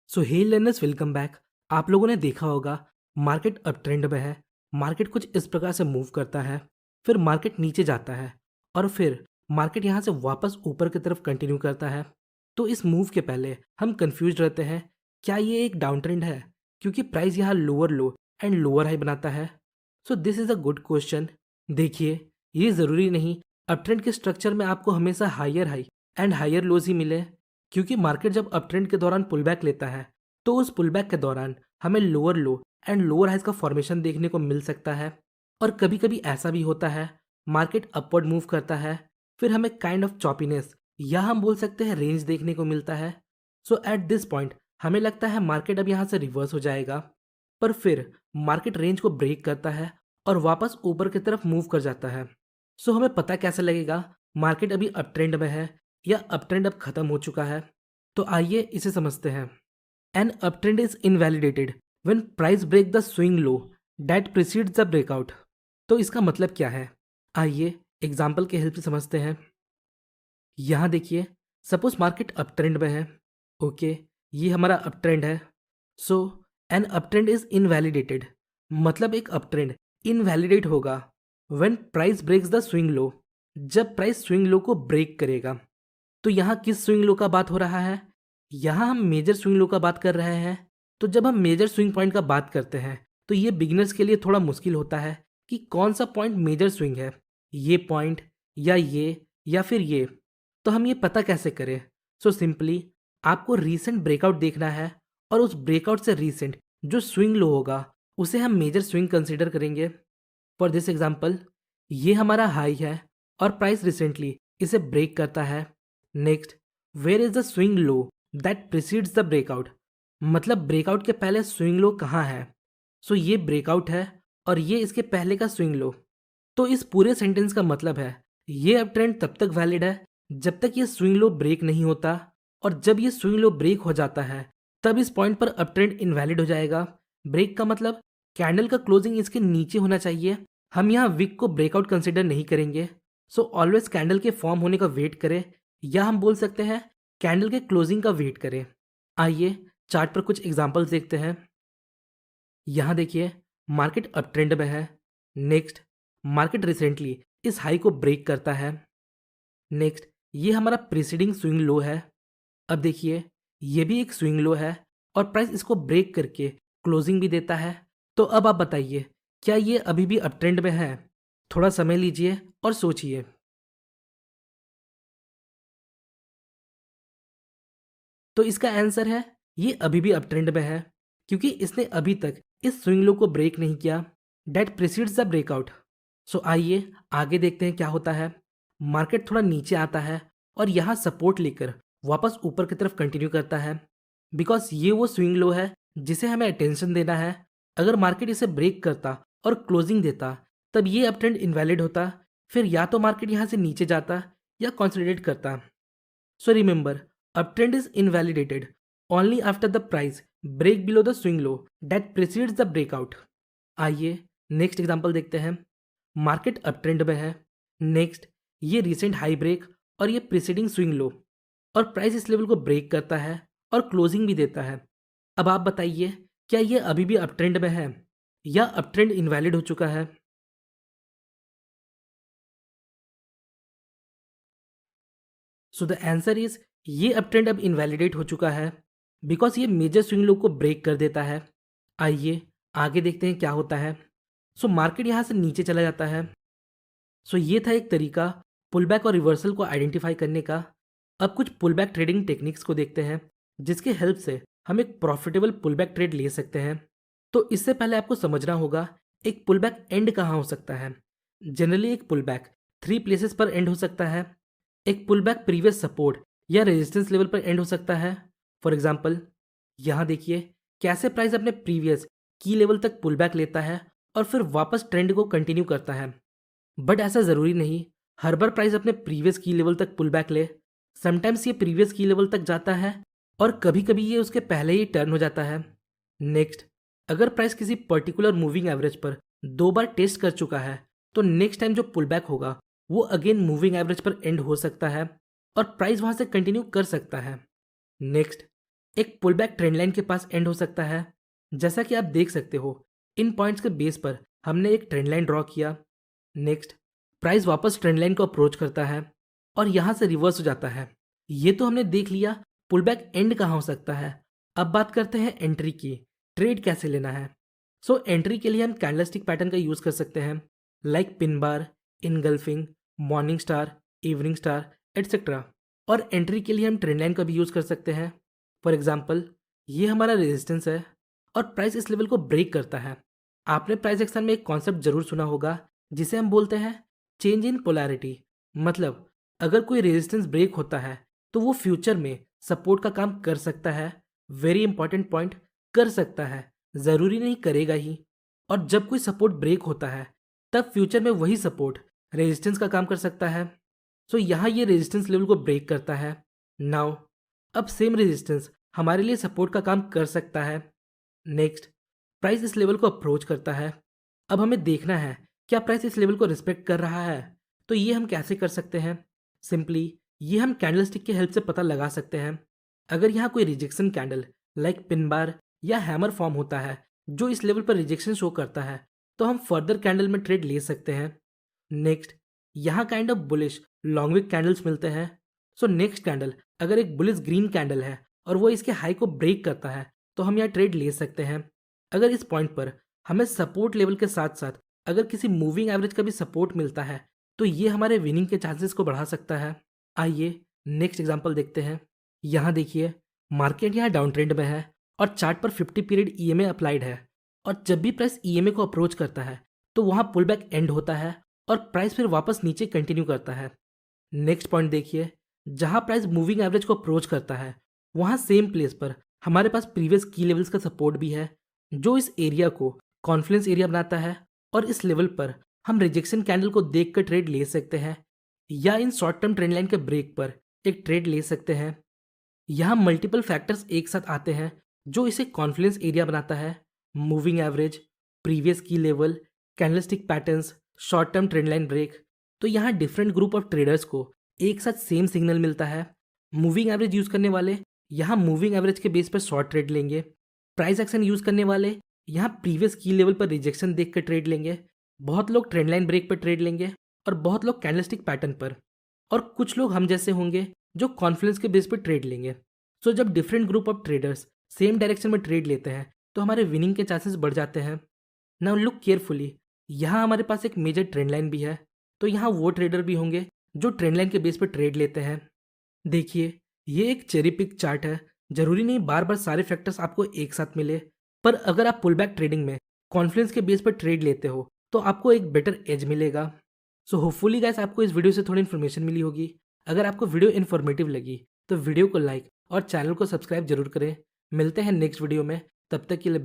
सो हे learners, welcome back. आप लोगों ने देखा होगा मार्केट अप ट्रेंड में है। मार्केट कुछ इस प्रकार से मूव करता है, फिर मार्केट नीचे जाता है और फिर मार्केट यहाँ से वापस ऊपर की तरफ कंटिन्यू करता है। तो इस मूव के पहले हम कंफ्यूज रहते हैं, क्या ये एक डाउन ट्रेंड है, क्योंकि प्राइस यहाँ lower low and lower high बनाता है। So this is a good question. देखिए, ये ज़रूरी नहीं अप ट्रेंड के स्ट्रक्चर में आपको हमेशा higher high and higher lows ही मिले, क्योंकि मार्केट जब अप ट्रेंड के दौरान पुल बैक लेता है तो उस पुल बैक के दौरान हमें lower low and lower highs का फॉर्मेशन देखने को मिल सकता है। और कभी कभी ऐसा भी होता है, मार्केट अपवर्ड मूव करता है, फिर हमें काइंड ऑफ चॉपीनेस या हम बोल सकते हैं रेंज देखने को मिलता है। सो एट दिस पॉइंट हमें लगता है मार्केट अब यहाँ से रिवर्स हो जाएगा, पर फिर मार्केट रेंज को ब्रेक करता है और वापस ऊपर की तरफ मूव कर जाता है। सो हमें पता कैसे लगेगा मार्केट अभी अप ट्रेंड में है या अप ट्रेंड अब खत्म हो चुका है? तो आइए इसे समझते हैं। An uptrend is invalidated when price break the swing low that precedes the breakout. तो इसका मतलब क्या है, आइए एग्जाम्पल के हेल्प से समझते हैं। यहाँ देखिए, सपोज मार्केट अप ट्रेंड में है। ओके, ये हमारा अप ट्रेंड है। So an up trend is invalidated, मतलब एक अप ट्रेंड इनवैलिडेट होगा when price breaks the swing low, जब प्राइस स्विंग लो को ब्रेक करेगा। तो यहाँ किस स्विंग लो का बात हो रहा है? यहाँ हम मेजर स्विंग लो का बात कर रहे हैं। तो जब हम मेजर स्विंग पॉइंट का बात करते हैं तो ये बिगिनर्स के लिए थोड़ा मुश्किल होता है कि कौन सा पॉइंट मेजर स्विंग है, ये पॉइंट या फिर ये। तो हम ये पता कैसे करें? सो सिंपली आपको रीसेंट ब्रेकआउट देखना है और उस ब्रेकआउट से रीसेंट जो स्विंग लो होगा उसे हम मेजर स्विंग कंसिडर करेंगे। फॉर दिस एग्जाम्पल, ये हमारा हाई है और प्राइस रिसेंटली इसे ब्रेक करता है। Next, where is the swing low that precedes the breakout, मतलब ब्रेकआउट के पहले स्विंग लो कहाँ है? सो ये ब्रेकआउट है और ये इसके पहले का स्विंग लो। तो इस पूरे सेंटेंस का मतलब है ये अप ट्रेंड तब तक वैलिड है जब तक ये स्विंग लो ब्रेक नहीं होता, और जब ये स्विंग लो ब्रेक हो जाता है तब इस पॉइंट पर अप ट्रेंड इनवैलिड हो जाएगा। ब्रेक का मतलब कैंडल का क्लोजिंग इसके नीचे होना चाहिए। हम यहाँ विक को ब्रेकआउट कंसिडर नहीं करेंगे। सो ऑलवेज कैंडल के फॉर्म होने का वेट करें, या हम बोल सकते हैं कैंडल के क्लोजिंग का वेट करें। आइए चार्ट पर कुछ एग्जांपल्स देखते हैं। यहाँ देखिए, मार्केट अप ट्रेंड में है। नेक्स्ट, मार्केट रिसेंटली इस हाई को ब्रेक करता है। नेक्स्ट, ये हमारा प्रीसीडिंग स्विंग लो है। अब देखिए, ये भी एक स्विंग लो है और प्राइस इसको ब्रेक करके क्लोजिंग भी देता है। तो अब आप बताइए, क्या ये अभी भी अप ट्रेंड में है? थोड़ा समय लीजिए और सोचिए। तो इसका आंसर है ये अभी भी अप ट्रेंड में है, क्योंकि इसने अभी तक इस स्विंग लो को ब्रेक नहीं किया डेट प्रीसीड्स द ब्रेकआउट। सो आइए आगे देखते हैं क्या होता है। मार्केट थोड़ा नीचे आता है और यहाँ सपोर्ट लेकर वापस ऊपर की तरफ कंटिन्यू करता है, बिकॉज ये वो स्विंग लो है जिसे हमें अटेंशन देना है। अगर मार्केट इसे ब्रेक करता और क्लोजिंग देता तब ये अप ट्रेंड इनवैलिड होता, फिर या तो मार्केट यहाँ से नीचे जाता या कंसोलिडेट करता। So remember, uptrend is invalidated only after the price break below the swing low that precedes the breakout. आइए नेक्स्ट एग्जांपल देखते हैं। मार्केट अपट्रेंड में है। नेक्स्ट, ये रिसेंट हाई ब्रेक और ये प्रीसीडिंग स्विंग लो, और प्राइस इस लेवल को ब्रेक करता है और क्लोजिंग भी देता है। अब आप बताइए, क्या ये अभी भी अपट्रेंड में है या अपट्रेंड इनवैलिड हो चुका है? सो द आंसर इज ये अपट्रेंड अब इनवैलिडेट हो चुका है, बिकॉज ये मेजर स्विंग लो को ब्रेक कर देता है। आइए आगे देखते हैं क्या होता है। सो मार्केट यहाँ से नीचे चला जाता है। सो ये था एक तरीका पुल बैक और रिवर्सल को आइडेंटिफाई करने का। अब कुछ पुल बैक ट्रेडिंग टेक्निक्स को देखते हैं जिसके हेल्प से हम एक प्रॉफिटेबल पुल बैक ट्रेड ले सकते हैं। तो इससे पहले आपको समझना होगा एक पुल बैक एंड कहाँ हो सकता है। जनरली एक पुल बैक 3 प्लेसेस पर एंड हो सकता है। एक पुल बैक प्रीवियस सपोर्ट या रेजिस्टेंस लेवल पर एंड हो सकता है। फॉर एग्जाम्पल, यहाँ देखिए कैसे प्राइस अपने प्रीवियस की लेवल तक पुल बैक लेता है और फिर वापस ट्रेंड को कंटिन्यू करता है। बट ऐसा ज़रूरी नहीं हर बार प्राइस अपने प्रीवियस की लेवल तक पुल बैक ले। समटाइम्स ये प्रीवियस की लेवल तक जाता है और कभी कभी ये उसके पहले ही टर्न हो जाता है। नेक्स्ट, अगर प्राइस किसी पर्टिकुलर मूविंग एवरेज पर 2 बार टेस्ट कर चुका है तो नेक्स्ट टाइम जो पुल बैक होगा वो अगेन मूविंग एवरेज पर एंड हो सकता है और प्राइस वहाँ से कंटिन्यू कर सकता है। नेक्स्ट, एक पुल बैक ट्रेंड लाइन के पास एंड हो सकता है। जैसा कि आप देख सकते हो, इन पॉइंट्स के बेस पर हमने एक ट्रेंड लाइन ड्रॉ किया। नेक्स्ट, प्राइस वापस ट्रेंड लाइन को अप्रोच करता है और यहाँ से रिवर्स हो जाता है। ये तो हमने देख लिया पुल बैक एंड कहाँ हो सकता है। अब बात करते हैं एंट्री की, ट्रेड कैसे लेना है। सो एंट्री के लिए हम कैंडलस्टिक पैटर्न का यूज़ कर सकते हैं, like pin bar, engulfing, morning star, evening star etcetera. और एंट्री के लिए हम ट्रेंड लाइन का भी यूज़ कर सकते हैं। फॉर एग्जाम्पल, ये हमारा रेजिस्टेंस है और प्राइस इस लेवल को ब्रेक करता है। आपने प्राइस एक्शन में एक कॉन्सेप्ट जरूर सुना होगा जिसे हम बोलते हैं चेंज इन पोलैरिटी। मतलब अगर कोई रेजिस्टेंस ब्रेक होता है तो वो फ्यूचर में सपोर्ट का काम कर सकता है। वेरी इंपॉर्टेंट पॉइंट, कर सकता है, ज़रूरी नहीं करेगा ही। और जब कोई सपोर्ट ब्रेक होता है तब फ्यूचर में वही सपोर्ट रेजिस्टेंस का काम कर सकता है। सो यहाँ ये रेजिस्टेंस लेवल को ब्रेक करता है। नाउ अब सेम रेजिस्टेंस हमारे लिए सपोर्ट का काम कर सकता है। नेक्स्ट, प्राइस इस लेवल को अप्रोच करता है। अब हमें देखना है क्या प्राइस इस लेवल को रिस्पेक्ट कर रहा है। तो ये हम कैसे कर सकते हैं? सिंपली ये हम कैंडलस्टिक की हेल्प से पता लगा सकते हैं। अगर यहाँ कोई rejection candle like pin bar या हैमर फॉर्म होता है जो इस लेवल पर रिजेक्शन शो करता है तो हम फर्दर कैंडल में ट्रेड ले सकते हैं। नेक्स्ट, यहाँ kind of bullish long wick candles मिलते हैं। सो नेक्स्ट कैंडल अगर एक बुलिश ग्रीन कैंडल है और वो इसके हाई को ब्रेक करता है तो हम यहाँ ट्रेड ले सकते हैं। अगर इस पॉइंट पर हमें सपोर्ट लेवल के साथ साथ अगर किसी मूविंग एवरेज का भी सपोर्ट मिलता है तो ये हमारे विनिंग के चांसेस को बढ़ा सकता है। आइए नेक्स्ट एग्जांपल देखते हैं। यहाँ देखिए, मार्केट यहाँ डाउन ट्रेंड में है और चार्ट पर 50 पीरियड ईएमए अप्लाइड है। और जब भी प्राइस ईएमए को अप्रोच करता है तो वहाँ पुल बैक एंड होता है और प्राइस फिर वापस नीचे कंटिन्यू करता है। नेक्स्ट पॉइंट देखिए, जहाँ प्राइस मूविंग एवरेज को अप्रोच करता है वहाँ सेम प्लेस पर हमारे पास प्रीवियस की लेवल्स का सपोर्ट भी है जो इस एरिया को कॉन्फ्लुएंस एरिया बनाता है। और इस लेवल पर हम रिजेक्शन कैंडल को देख कर ट्रेड ले सकते हैं या in short term trend line के ब्रेक पर एक ट्रेड ले सकते हैं। यहाँ मल्टीपल फैक्टर्स एक साथ आते हैं जो इसे कॉन्फ्लुएंस एरिया बनाता है। Moving average, previous key level, candlestick patterns, short term trend line break. तो यहाँ डिफरेंट ग्रुप ऑफ ट्रेडर्स को एक साथ सेम सिग्नल मिलता है। मूविंग एवरेज यूज करने वाले यहाँ मूविंग एवरेज के बेस पर शॉर्ट ट्रेड लेंगे। प्राइस एक्शन यूज करने वाले यहाँ प्रीवियस की लेवल पर रिजेक्शन देख कर ट्रेड लेंगे। बहुत लोग ट्रेंड लाइन ब्रेक पर ट्रेड लेंगे और बहुत लोग कैंडलस्टिक पैटर्न पर। और कुछ लोग हम जैसे होंगे जो कॉन्फ्लुएंस के बेस पर ट्रेड लेंगे। सो जब different group of traders same direction में ट्रेड लेते हैं तो हमारे विनिंग के चांसेस बढ़ जाते हैं। नाउ लुक केयरफुली, यहाँ हमारे पास एक मेजर ट्रेंड लाइन भी है। तो यहाँ वो ट्रेडर भी होंगे जो ट्रेंड लाइन के बेस पर ट्रेड लेते हैं। देखिए, ये एक चेरी पिक चार्ट है। जरूरी नहीं बार बार सारे फैक्टर्स आपको एक साथ मिले, पर अगर आप पुल बैक ट्रेडिंग में कॉन्फ्लुएंस के बेस पर ट्रेड लेते हो तो आपको एक बेटर एज मिलेगा। सो होपफुली गाइस आपको इस वीडियो से थोड़ी इन्फॉर्मेशन मिली होगी। अगर आपको वीडियो इन्फॉर्मेटिव लगी तो वीडियो को लाइक और चैनल को सब्सक्राइब जरूर करें। मिलते हैं नेक्स्ट वीडियो में, तब तक के लिए